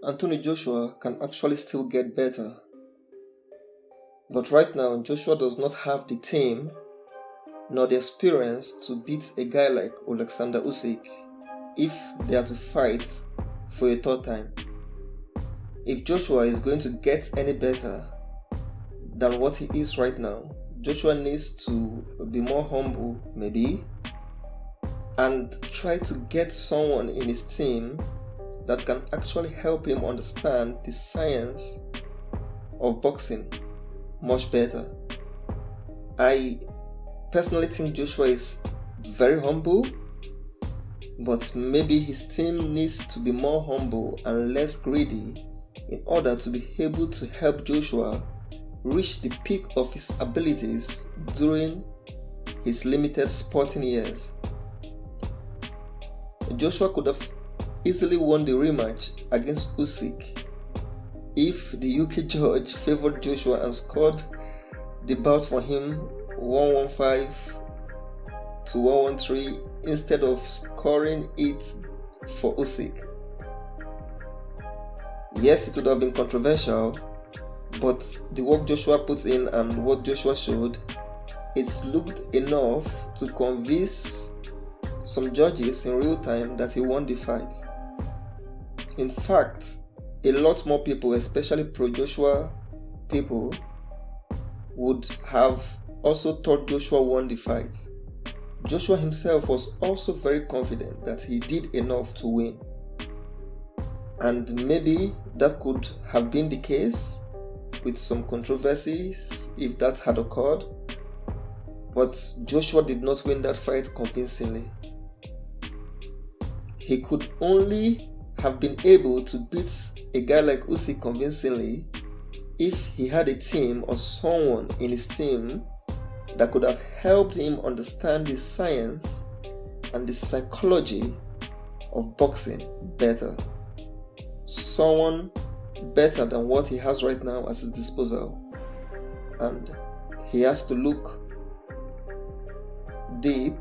Anthony Joshua can actually still get better. But right now, Joshua does not have the team nor the experience to beat a guy like Alexander Usyk if they are to fight for a third time. If Joshua is going to get any better than what he is right now, Joshua needs to be more humble, maybe, and try to get someone in his team that can actually help him understand the science of boxing much better. I personally think Joshua is very humble, but maybe his team needs to be more humble and less greedy in order to be able to help Joshua reach the peak of his abilities during his limited sporting years. Joshua could have easily won the rematch against Usyk if the UK judge favored Joshua and scored the bout for him 115 to 113 instead of scoring it for Usyk. Yes, it would have been controversial, but the work Joshua put in and what Joshua showed, it looked enough to convince some judges in real time that he won the fight. In fact, a lot more people, especially pro-Joshua people, would have also thought Joshua won the fight. Joshua himself was also very confident that he did enough to win. And maybe that could have been the case with some controversies if that had occurred. But Joshua did not win that fight convincingly. He could only have been able to beat a guy like Usyk convincingly if he had a team or someone in his team that could have helped him understand the science and the psychology of boxing better. Someone better than what he has right now at his disposal. And he has to look deep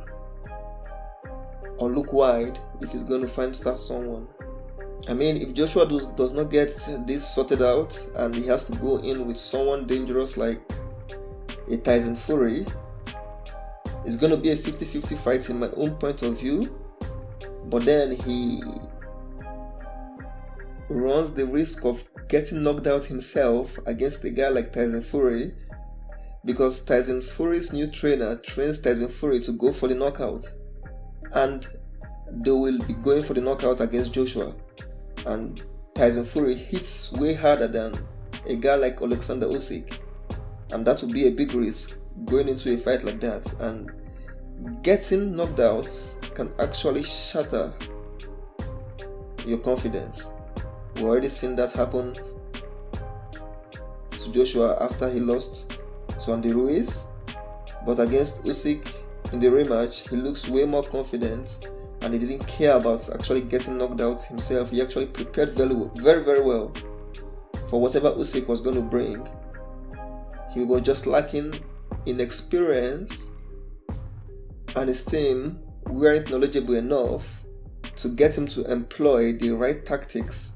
or look wide if he's going to find such someone. I mean, if Joshua does not get this sorted out and he has to go in with someone dangerous like a Tyson Fury, it's going to be a 50-50 fight in my own point of view. But then he runs the risk of getting knocked out himself against a guy like Tyson Fury, because Tyson Fury's new trainer trains Tyson Fury to go for the knockout, and they will be going for the knockout against Joshua, and Tyson Fury hits way harder than a guy like Alexander Usyk, and that would be a big risk going into a fight like that. And getting knocked out can actually shatter your confidence. We've already seen that happen to Joshua after he lost to Andy Ruiz, but against Usyk in the rematch, he looks way more confident and he didn't care about actually getting knocked out himself. He actually prepared very well for whatever Usyk was going to bring. He was just lacking in experience, and his team weren't knowledgeable enough to get him to employ the right tactics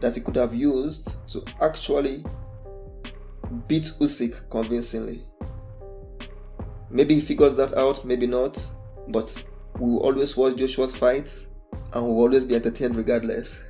that he could have used to actually beat Usyk convincingly. Maybe he figures that out, maybe not, but we will always watch Joshua's fights and we will always be entertained regardless.